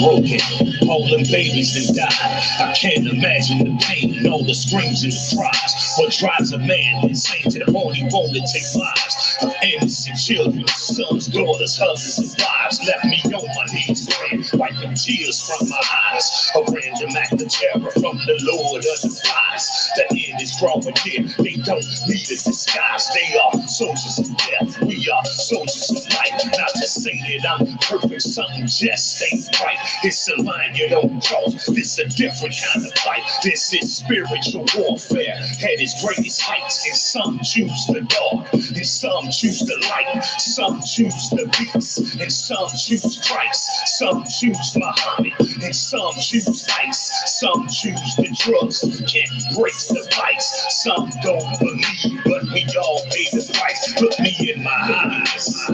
broken, holding babies that died. I can't imagine the pain and all the screams and the cries. What drives a man insane to the point he won't take lives of innocent children, sons, daughters, husbands, and wives. Left me on my knees praying, wiping tears from my eyes. A random act of terror from the Lord of the Flies. The end is drawing near. They don't need a disguise. They are soldiers of death. We are soldiers of light. Not to say that I'm perfect, something just ain't right. It's a line you don't cross. This a different kind of fight. This is spiritual warfare at its greatest heights. And some choose the dark, and some choose the light. Some choose the beast, and some choose Christ. Some choose Muhammad, and some choose ice. Some choose the drugs, can't break the vice. Some don't believe, but we all pay the price. Look me in my eyes.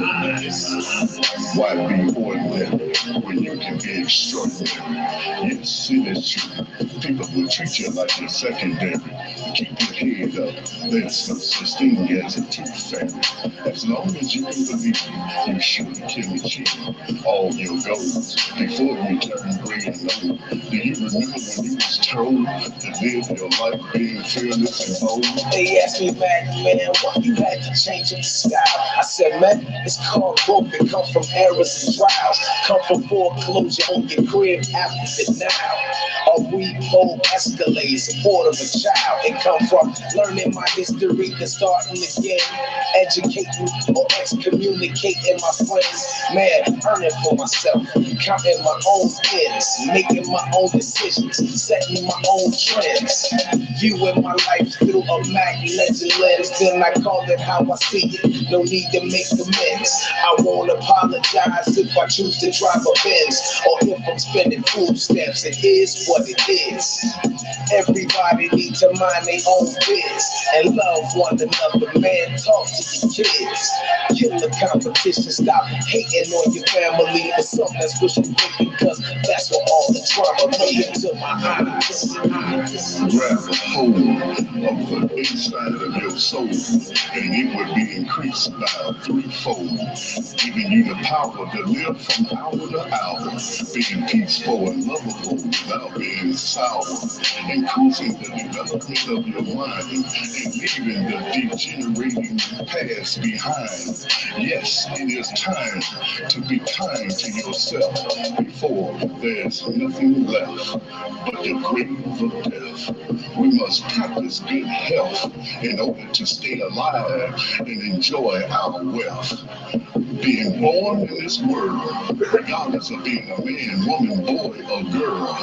Why be ordinary when you can be extraordinary? Yes, it is true. People will treat you like you're secondary. Keep your head up. There's no such thing as a tooth fairy. As long as you can believe, you surely can achieve all your goals before you turn gray and old. Do you remember when you was told to live your life being fearless and bold? They asked me back, man, why you had to change your style? I said, man, it's called growth. It come from errors and trials. Come from foreclosure on your crib after the now. A repo escalade, support of a child. It come from learning my history to starting again. Educating or excommunicating my friends. Man, earning for myself. Counting my own ends. Making my own decisions. Setting my own trends. Viewing my life through a Mac legend lens. Then I call it how I see it. No need to make amends. I won't apologize if I choose to drive a Benz. Or if I'm spending food stamps. It is what it is. Everybody needs to mind their own biz and love one another. Man, talk to your kids. Kill the competition. Stop hating on your family for something that's wishful thinking, because that's what all the trauma made into my eyes. Grab a hold of the inside of your soul, and it would be increased by threefold, giving you the power to live from hour to hour, being peaceful and lovable without being sour, increasing the development of your mind and leaving the degenerating past behind. Yes, it is time to be kind to yourself before there's nothing left but the grave of death. We must practice good health in order to stay alive and enjoy our wealth. Being born in this world, regardless of being a man, woman, boy, or girl,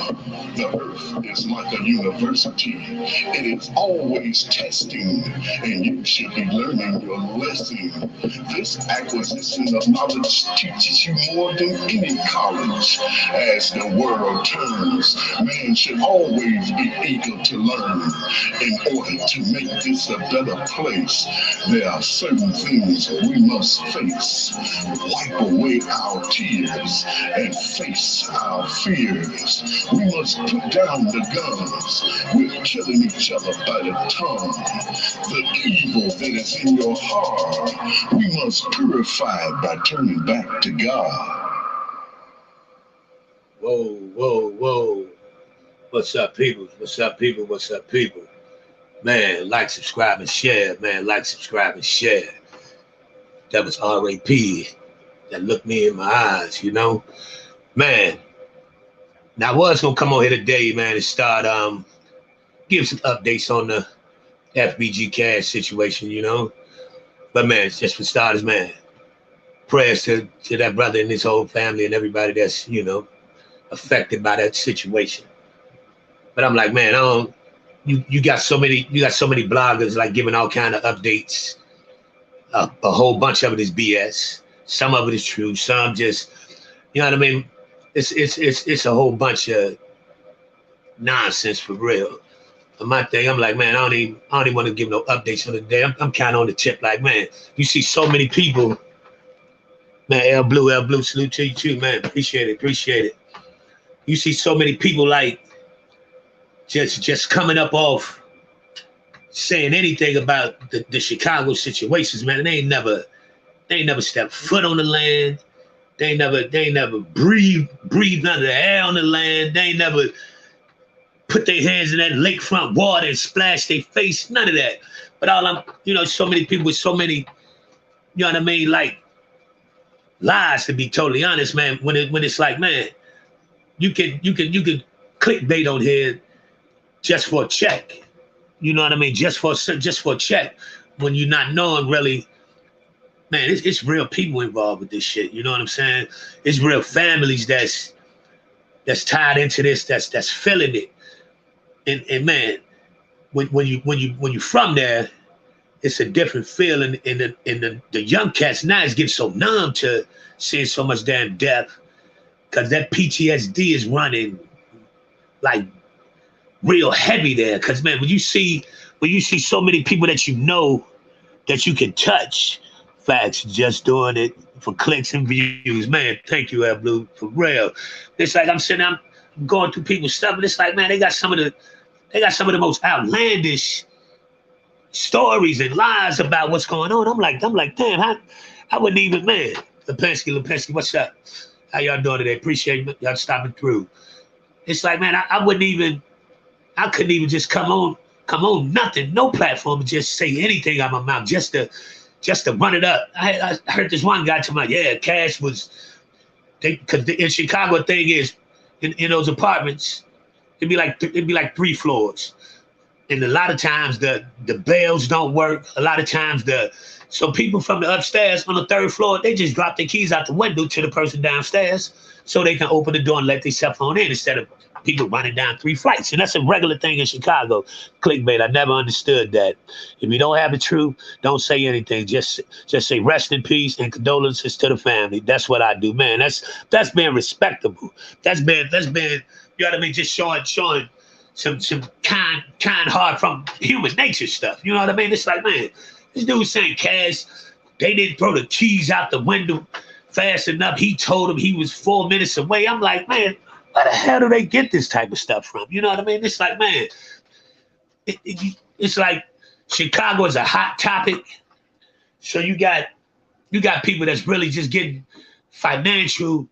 the earth is like a university. It is always testing, and you should be learning your lesson. This acquisition of knowledge teaches you more than any college. As the world turns, man should always be eager to learn in order to make this a better place. There are certain things we must face. Wipe away our tears and face our fears. We must put down the guns. We're killing each other by the tongue. The evil that is in your heart, we must purify by turning back to God. Whoa, whoa, whoa. What's up, people? What's up, people? What's up, people? Man, like, subscribe, and share. Man, like, subscribe, and share. That was R.A.P. that looked me in my eyes, you know? Man, now I was going to come on here today, man, and start give some updates on the FBG Cash situation, you know? But, man, just for starters, man, prayers to that brother and his whole family and everybody that's, you know, affected by that situation. But I'm like, man, you got so many bloggers like giving all kind of updates. A whole bunch of it is BS. Some of it is true. Some just, you know what I mean? It's a whole bunch of nonsense for real. And my thing, I'm like, man, I don't even want to give no updates on the day. I'm kind of on the tip, like, man, you see so many people, man. L Blue, salute to you too, man. Appreciate it. You see so many people like just coming up off saying anything about the Chicago situations, man. They ain't never stepped foot on the land. They ain't never breathed under the air on the land. They ain't never put their hands in that lakefront water and splash their face. None of that. But all I'm, you know, so many people with so many, you know what I mean, like lies, to be totally honest, man. When it's like, man, you can clickbait on here just for a check. You know what I mean? Just for a check, when you're not knowing really, man, it's real people involved with this shit. You know what I'm saying? It's real families that's tied into this, that's feeling it. And man, when you from there, it's a different feeling. And the young cats now is getting so numb to seeing so much damn death, because that PTSD is running like real heavy there. Because man, when you see so many people that you know that you can touch, facts, just doing it for clicks and views, man. Thank you, Blue, for real. It's like I'm going through people's stuff, and it's like, man, they got some of the most outlandish stories and lies about what's going on. I'm like, damn, I wouldn't even, man. Lepensky, what's up? How y'all doing today? Appreciate y'all stopping through. It's like, man, I couldn't even just come on nothing, no platform, and just say anything out of my mouth, just to run it up. I heard this one guy tell me, yeah, Cash was, because in Chicago, the thing is, in those apartments, it'd be like 3 floors. And a lot of times the bells don't work. A lot of times so people from the upstairs on the 3rd floor, they just drop their keys out the window to the person downstairs so they can open the door and let their cell phone in, instead of people running down 3 flights. And that's a regular thing in Chicago. Clickbait, I never understood that. If you don't have the truth, don't say anything. Just say rest in peace and condolences to the family. That's what I do, man. That's being respectable. That's been, you know what I mean? Just showing some kind heart from human nature stuff. You know what I mean? It's like, man, this dude saying, Cash, they didn't throw the keys out the window fast enough. He told him he was 4 minutes away. I'm like, man, where the hell do they get this type of stuff from? You know what I mean? It's like, man, it's like Chicago is a hot topic. So you got people that's really just getting financial,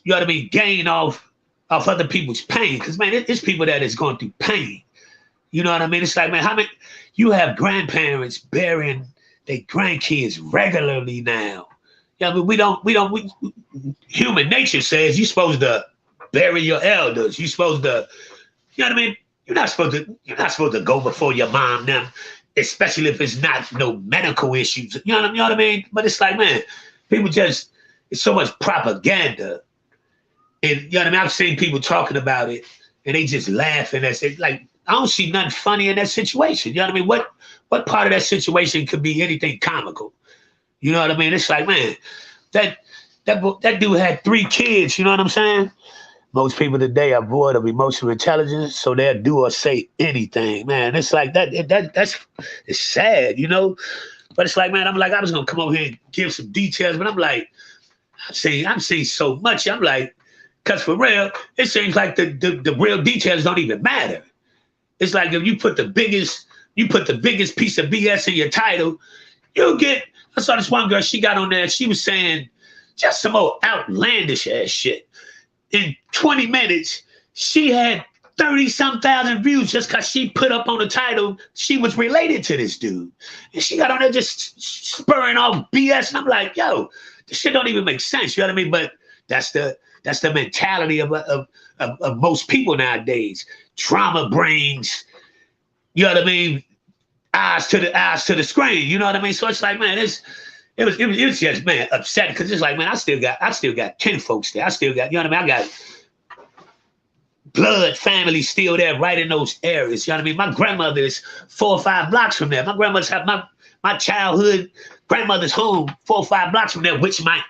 you know what I mean, gain off other people's pain. Because, man, it's people that is going through pain. You know what I mean? It's like, man, how many, you have grandparents burying their grandkids regularly now. Yeah, I mean, human nature says you're supposed to bury your elders. You're supposed to, you know what I mean? You're not supposed to go before your mom them, especially if it's not no medical issues. You know what I mean? But it's like, man, people just, it's so much propaganda. And you know what I mean? I've seen people talking about it and they just laughing at it. Like, I don't see nothing funny in that situation. You know what I mean? What part of that situation could be anything comical? You know what I mean? It's like, man, that dude had 3 kids. You know what I'm saying? Most people today are void of emotional intelligence, so they'll do or say anything. Man, it's like that's it's sad, you know? But it's like, man, I'm like, I was gonna come over here and give some details, but I'm like, I'm seeing so much. I'm like, because for real, it seems like the real details don't even matter. It's like if you put the biggest piece of BS in your title, you'll get. I saw this one girl, she got on there, she was saying just some old outlandish ass shit. In 20 minutes, she had 30-some thousand views just because she put up on the title she was related to this dude. And she got on there just spurring off BS. And I'm like, yo, this shit don't even make sense. You know what I mean? But that's the mentality of most people nowadays. Trauma brings, you know what I mean, eyes to the screen. You know what I mean? So it's like, man, it was just, man, upsetting, because it's like, man, I still got 10 folks there. I still got, you know what I mean? I got blood family still there right in those areas. You know what I mean? My grandmother is 4 or 5 blocks from there. My grandmother's have my childhood grandmother's home 4 or 5 blocks from there, which my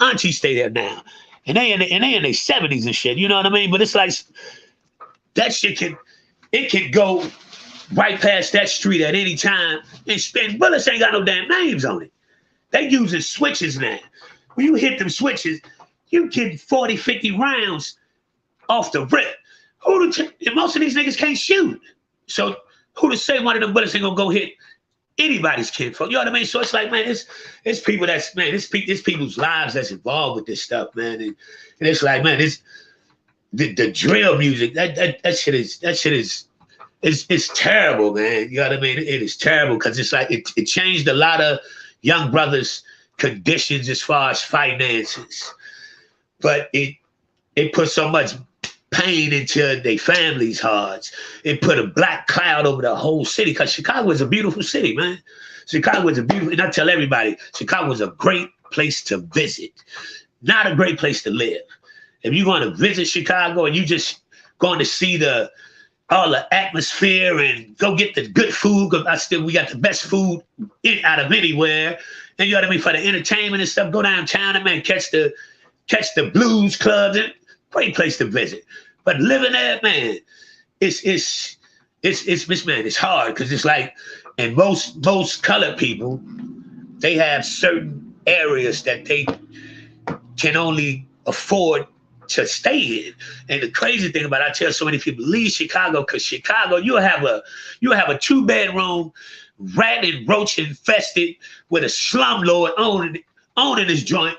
auntie stay there now. And they in their 70s and shit. You know what I mean? But it's like that shit can go right past that street at any time and spin. Bullets ain't got no damn names on it. They using switches now. When you hit them switches, you get 40, 50 rounds off the rip. And most of these niggas can't shoot. So who to say one of them bullets ain't gonna go hit anybody's kinfolk. You know what I mean? So it's like, man, it's people that's, man, it's people's lives that's involved with this stuff, man. And it's like, man, it's the drill music. That shit is it's terrible, man. You know what I mean? It is terrible because it's like it changed a lot of young brothers' conditions as far as finances, but it put so much pain into their families' hearts. It put a black cloud over the whole city because Chicago is a beautiful city, man. Chicago is a beautiful, and I tell everybody, Chicago is a great place to visit, not a great place to live. If you're going to visit Chicago and you just going to see all the atmosphere and go get the good food, because we got the best food out of anywhere. And you know what I mean? For the entertainment and stuff, go downtown and, man, catch the blues clubs. And great place to visit. But living there, man, it's hard because it's like, and most colored people, they have certain areas that they can only afford to stay in. And the crazy thing about it, I tell so many people, leave Chicago, because Chicago, you'll have a 2-bedroom, rat and roach infested with a slumlord owning this joint,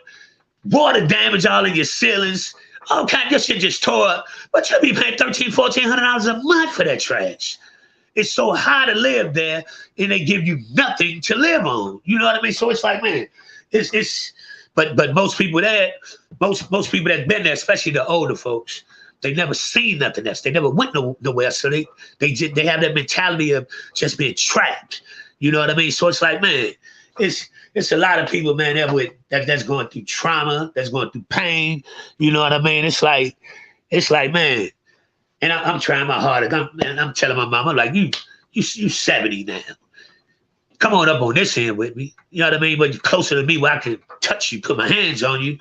water damage all in your ceilings, all kind of shit just tore up, but you'll be paying $1,400 a month for that trash. It's so high to live there, and they give you nothing to live on. You know what I mean? So it's like, man, but most people there, most people that's been there, especially the older folks, they never seen nothing else. They never went nowhere. So they have that mentality of just being trapped. You know what I mean? So it's like, man, it's a lot of people, man, that's going through trauma, that's going through pain. You know what I mean? It's like, man, and I'm trying my hardest. I'm telling my mom, I'm like, you 70 now. Come on up on this end with me. You know what I mean? But you're closer to me where I can touch you, put my hands on you.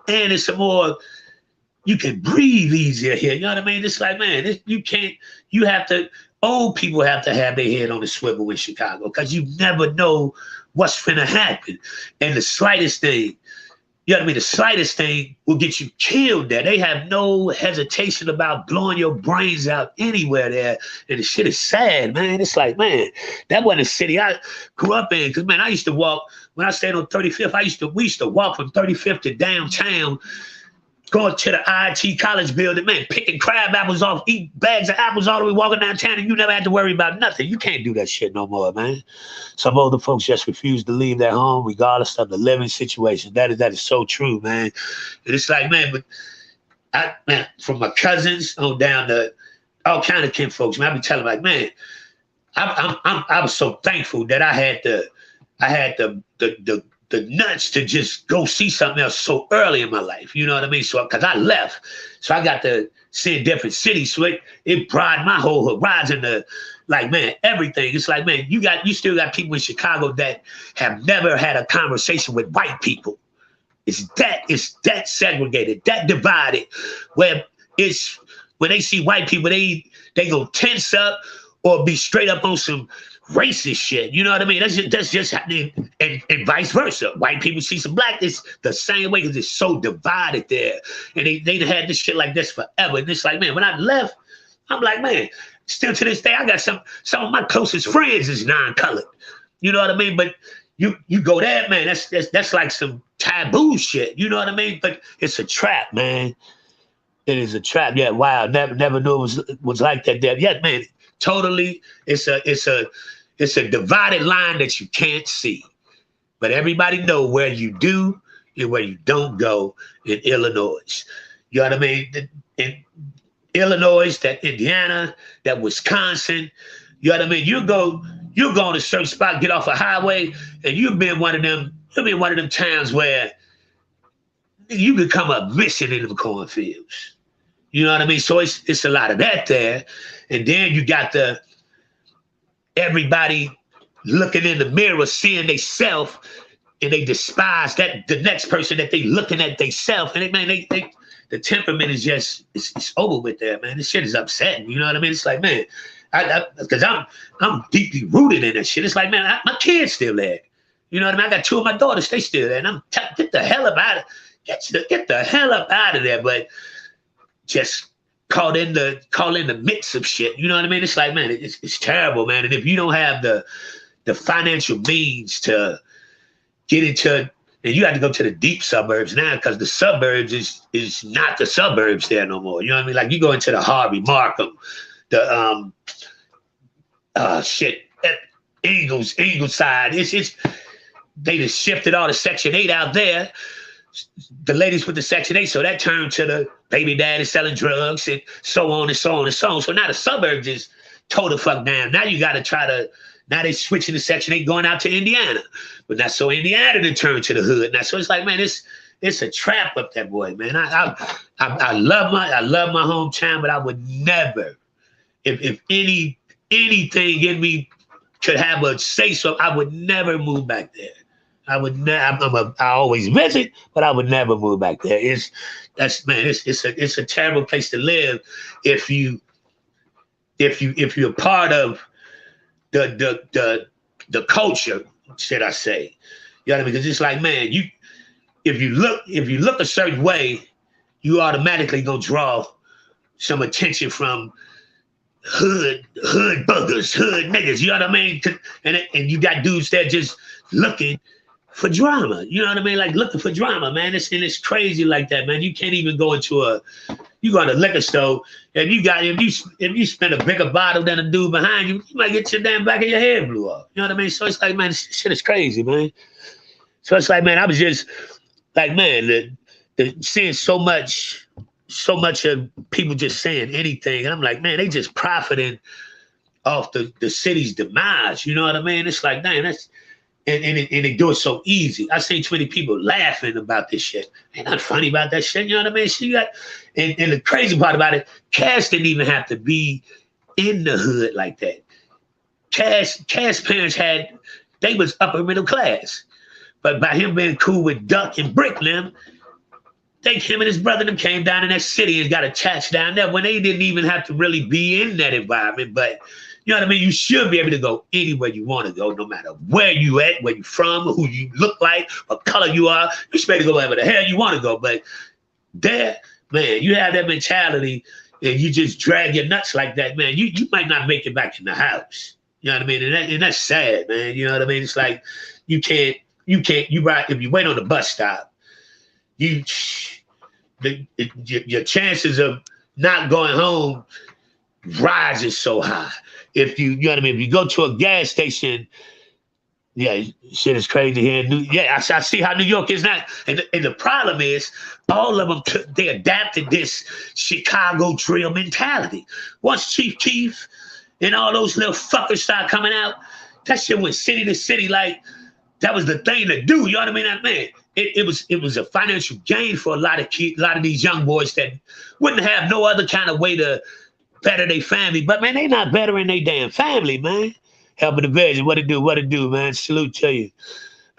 And it's you can breathe easier here. You know what I mean? It's like, man, old people have to have their head on the swivel in Chicago because you never know what's finna happen. And the slightest thing, you know what I mean? The slightest thing will get you killed there. They have no hesitation about blowing your brains out anywhere there. And the shit is sad, man. It's like, man, that wasn't a city I grew up in. Because, man, I used to walk, when I stayed on 35th, we used to walk from 35th to downtown, going to the IT college building, man, picking crab apples off, eating bags of apples all the way walking downtown, and you never had to worry about nothing. You can't do that shit no more, man. Some older folks just refuse to leave their home regardless of the living situation. That is so true, man. And it's like, man, but from my cousins on down to all kind of kin folks, man, I be telling like, man, I was so thankful that I had the nuts to just go see something else so early in my life. You know what I mean? So, because I left, so I got to see different cities. So it broadened my whole horizon to, like, man, everything. It's like, man, you still got people in Chicago that have never had a conversation with white people. It's that segregated, that divided, where when they see white people, they go tense up or be straight up on some racist shit. You know what I mean? That's just happening, and vice versa. White people see some black, it's the same way because it's so divided there. And they had this shit like this forever. And it's like, man, when I left, I'm like, man, still to this day, I got some of my closest friends is non-colored. You know what I mean? But you go there, man, that's like some taboo shit. You know what I mean? But it's a trap, man. It is a trap. Yeah, wow. Never knew it was like that there. Yeah, man. Totally, it's a divided line that you can't see, but everybody know where you do and where you don't go in Illinois. You know what I mean? In Illinois, that Indiana, that Wisconsin, you know what I mean? You go on a certain spot, get off a highway, and you've been one of them towns where you become a mission in the cornfields. You know what I mean? So it's a lot of that there. And then you got everybody looking in the mirror, seeing they self, and they despise the next person that they looking at they self. And the temperament is just, it's over with there, man. This shit is upsetting. You know what I mean? It's like, man, because I'm deeply rooted in that shit. It's like, man, my kids still there. You know what I mean? I got 2 of my daughters, they still there. And get the hell up out of get the hell up out of there. But just caught in the midst of shit. You know what I mean? It's like, man, it's terrible, man. And if you don't have the financial means to get into, and you have to go to the deep suburbs now because the suburbs is not the suburbs there no more. You know what I mean? Like you go into the Harvey Markham, the Ingleside. It's they just shifted all the Section 8 out there. The ladies with the Section 8, so that turned to the baby daddy selling drugs and so on and so on and so on. So now the suburbs is total fuck down. Now you got to try to, now they switching to Section 8 going out to Indiana. But now so Indiana to turn to the hood. Now so it's like, man, it's a trap up that boy, man. I love my hometown, but I would never, if anything in me could have a say so, I would never move back there. I would never. I always visit, but I would never move back there. It's a terrible place to live if you're part of the culture, should I say? You know what I mean? Because it's like, man, if you look a certain way, you automatically gonna draw some attention from hood buggers, hood niggas. You know what I mean? And you got dudes that just looking for drama, you know what I mean? Like looking for drama, man. It's crazy like that, man. You can't even go into you go to the liquor store and if you spend a bigger bottle than a dude behind you, you might get your damn back of your head blew up. You know what I mean? So it's like, man, this shit is crazy, man. So it's like, man, I was just like, man, seeing so much of people just saying anything, and I'm like, man, they just profiting off the city's demise. You know what I mean? It's like, damn, that's. And they do it so easy. I seen too many people laughing about this shit. Ain't nothing funny about that shit. You know what I mean? She got, and the crazy part about it, Cash didn't even have to be in the hood like that. Cash parents they was upper middle class. But by him being cool with Duck and Brick them, him and his brother them came down in that city and got attached down there when they didn't even have to really be in that environment. But you know what I mean? You should be able to go anywhere you want to go, no matter where you at, where you from, who you look like, what color you are. You should be able to go wherever the hell you want to go. But there, man, you have that mentality and you just drag your nuts like that, man. You might not make it back in the house. You know what I mean? And that's sad, man. You know what I mean? It's like you ride, if you wait on the bus stop, your chances of not going home rises so high. If you know what I mean, if you go to a gas station, yeah, shit is crazy here. I see how New York is now. And the problem is, all of them, they adapted this Chicago drill mentality. Once Chief Keef and all those little fuckers start coming out, that shit went city to city like that was the thing to do. You know what I mean? Man, it was a financial gain for a lot of these young boys that wouldn't have no other kind of way to better their family. But man, they not bettering their damn family, man. Helping the vision, what it do, man. Salute to you. You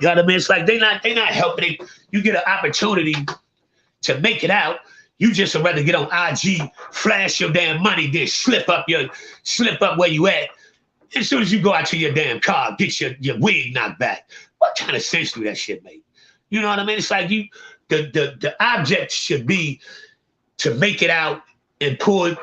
know what I mean? It's like they not helping. You get an opportunity to make it out. You just would rather get on IG, flash your damn money, then slip up where you at. As soon as you go out to your damn car, get your wig knocked back. What kind of sense do that shit make? You know what I mean? It's like the object should be to make it out and pull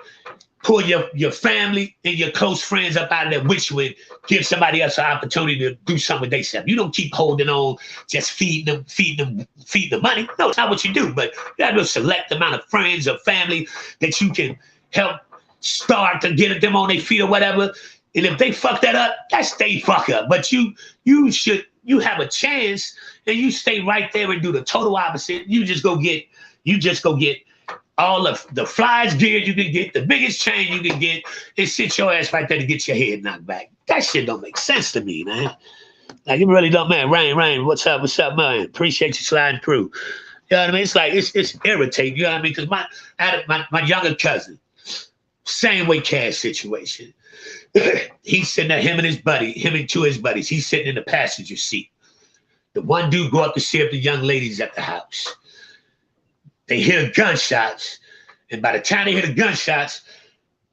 your family and your close friends up out of there, which would give somebody else an opportunity to do something with themselves. You don't keep holding on, just feeding them money. No, it's not what you do. But you have a select amount of friends or family that you can help start to get them on their feet or whatever. And if they fuck that up, that's they fuck up. But you have a chance and you stay right there and do the total opposite. You just go get all of the flyest gear you can get, the biggest chain you can get, and sit your ass right there to get your head knocked back. That shit don't make sense to me, man. Like, it really don't, man. Rain, what's up, man? Appreciate you sliding through. You know what I mean? It's like, it's irritating, you know what I mean? Because my younger cousin, same way Cash situation. He's sitting there, him and two of his buddies, he's sitting in the passenger seat. The one dude go up to see if the young lady's at the house. They hear gunshots, and by the time they hear the gunshots,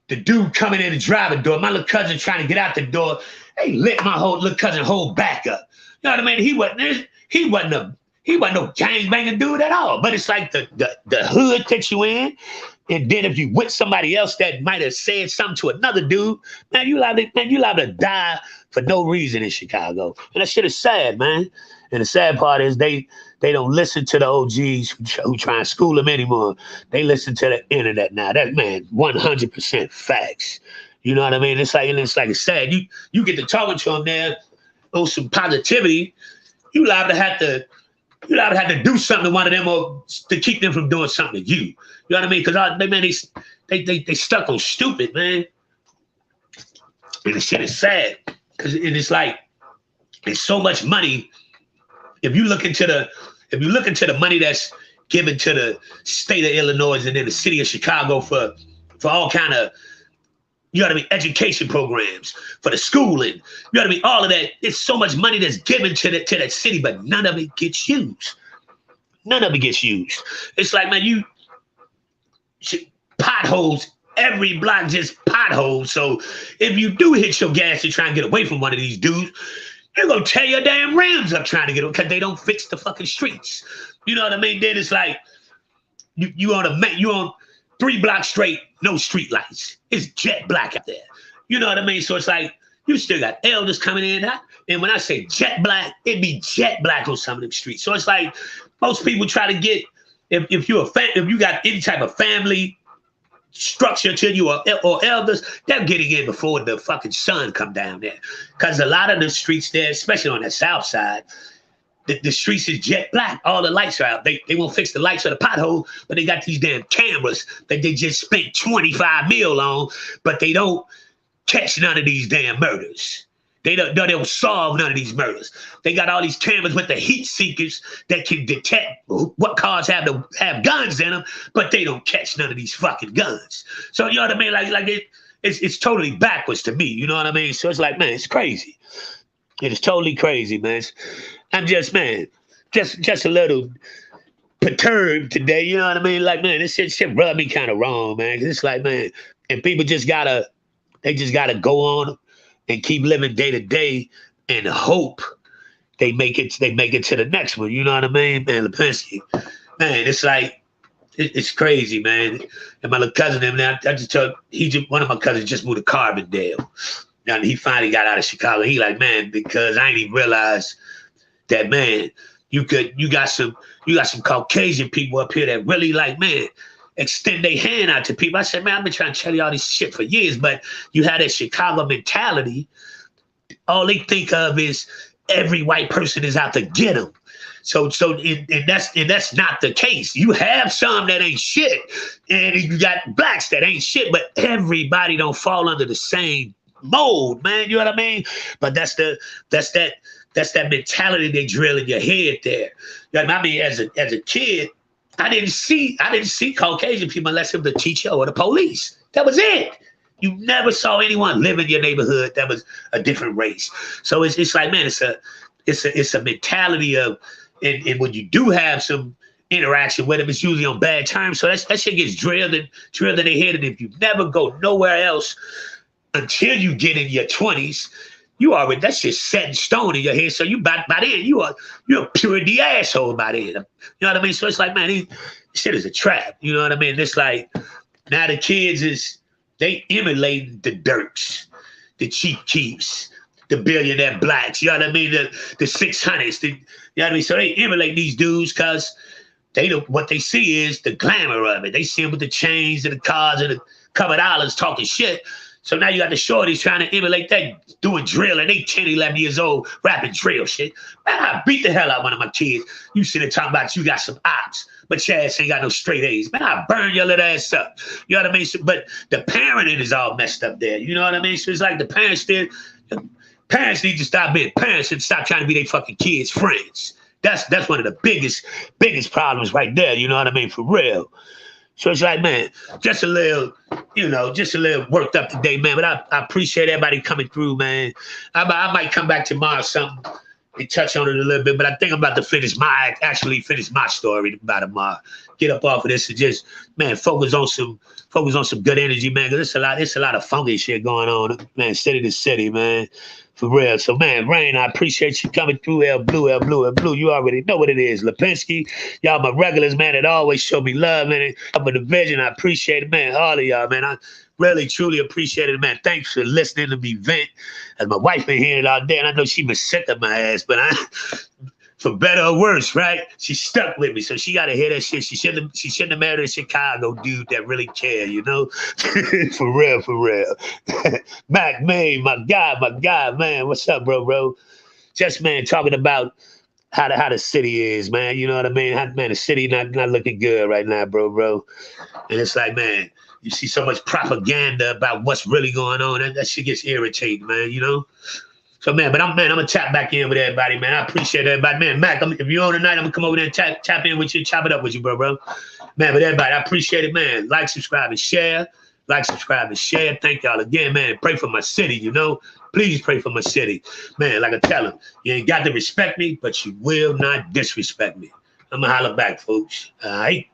the dude coming in the driving door, my little cousin trying to get out the door, they lit my little cousin whole back up. You know what I mean? He wasn't no gangbanging dude at all. But it's like the hood that you in, and then if you with somebody else that might have said something to another dude, man, you liable to die for no reason in Chicago. And that shit is sad, man. And the sad part is they don't listen to the OGs who try and school them anymore. They listen to the internet now. That, man, 100% facts. You know what I mean? It's like sad. You get to talking to them there on some positivity. You liable to have to do something to one of them or to keep them from doing something to you. You know what I mean? Because they stuck on stupid, man. And the shit is sad. It's like there's so much money. If you look into the money that's given to the state of Illinois and then the city of Chicago for all kind of, you know what I mean, education programs, for the schooling, you know what I mean, all of that. It's so much money that's given to that city, but none of it gets used. None of it gets used. It's like, man, potholes, every block just potholes. So if you do hit your gas to try and get away from one of these dudes, you're going to tear your damn rims up trying to get them because they don't fix the fucking streets. You know what I mean? Then it's like you on 3 blocks straight, no street lights. It's jet black out there. You know what I mean? So it's like you still got elders coming in. And when I say jet black, it be jet black on some of them streets. So it's like most people try to get, if you got any type of family structure to you or elders, they're getting in before the fucking sun come down there. Because a lot of the streets there, especially on the south side, the streets is jet black. All the lights are out. They won't fix the lights or the pothole, but they got these damn cameras that they just spent 25 mil on, but they don't catch none of these damn murders. They don't solve none of these murders. They got all these cameras with the heat seekers that can detect what cars have guns in them, but they don't catch none of these fucking guns. So you know what I mean? It's totally backwards to me. You know what I mean? So it's like, man, it's crazy. It is totally crazy, man. I'm just a little perturbed today. You know what I mean? Like, man, this shit rubbed me kind of wrong, man. 'Cause it's like, man, and people just gotta go on and keep living day to day and hope they make it to the next one. You know what I mean? Man, Lipinski, man, it's like, it's crazy, man. And my little cousin, I just told, one of my cousins just moved to Carbondale. And he finally got out of Chicago. He like, man, because I didn't even realize that, man, you got some Caucasian people up here that really, like, man, extend their hand out to people. I said, man, I've been trying to tell you all this shit for years, but you had that Chicago mentality. All they think of is every white person is out to get them. So that's not the case. You have some that ain't shit, and you got blacks that ain't shit, but everybody don't fall under the same mold, man. You know what I mean? But that's that mentality they drill in your head there. You know, I mean, as a kid, I didn't see Caucasian people unless it was the teacher or the police. That was it. You never saw anyone live in your neighborhood that was a different race. So it's like, man, it's a mentality of, and when you do have some interaction with them, it's usually on bad terms. So that shit gets drilled in their head. And if you never go nowhere else until you get in your 20s, you already, that's just set in stone in your head. So you by then, you're a pure D asshole by then. You know what I mean? So it's like, man, this shit is a trap. You know what I mean? It's like, now the kids they emulating the Dirks, the Chief Keefs, the billionaire blacks, you know what I mean? The 600s, you know what I mean? So they emulate these dudes because what they see is the glamour of it. They see them with the chains and the cars and the covered islands talking shit. So now you got the shorties trying to emulate that, doing drill, and they 10, 11 years old, rapping drill shit. Man, I beat the hell out of one of my kids. You sitting there talking about you got some ops, but your ass ain't got no straight A's. Man, I burn your little ass up. You know what I mean? So, but the parenting is all messed up there. You know what I mean? So it's like the parents need to stop being parents and stop trying to be their fucking kids' friends. That's one of the biggest problems right there. You know what I mean? For real. So it's like, man, just a little worked up today, man. But I appreciate everybody coming through, man. I might come back tomorrow or something and touch on it a little bit, but I think I'm about to finish my story by tomorrow. Get up off of this and just, man, focus on some good energy, man. Cause it's a lot of funky shit going on, man. City to city, man. For real. So, man, Rain, I appreciate you coming through. El Blue. You already know what it is. Lipinski, y'all my regulars, man, that always show me love, man. Up in the vision, I appreciate it, man. All of y'all, man. Really, truly appreciate it, man. Thanks for listening to me vent. As my wife been hearing it all day, and I know she been sick of my ass, but for better or worse, right? She stuck with me, so she got to hear that shit. She shouldn't have married a Chicago dude that really care, you know? For real, for real. Mac May, my guy, man. What's up, bro? Just, man, talking about how the city is, man. You know what I mean? Man, the city not looking good right now, bro. And it's like, man, you see so much propaganda about what's really going on. That shit gets irritating, man, you know? So, man, I'm gonna tap back in with everybody, man. I appreciate everybody. Man, Mac, if you're on tonight, I'm gonna come over there and tap in with you, chop it up with you, bro. Man, but everybody, I appreciate it, man. Like, subscribe, and share. Like, subscribe, and share. Thank y'all again, man. Pray for my city, you know? Please pray for my city. Man, like I tell them, you ain't got to respect me, but you will not disrespect me. I'm gonna holler back, folks. All right?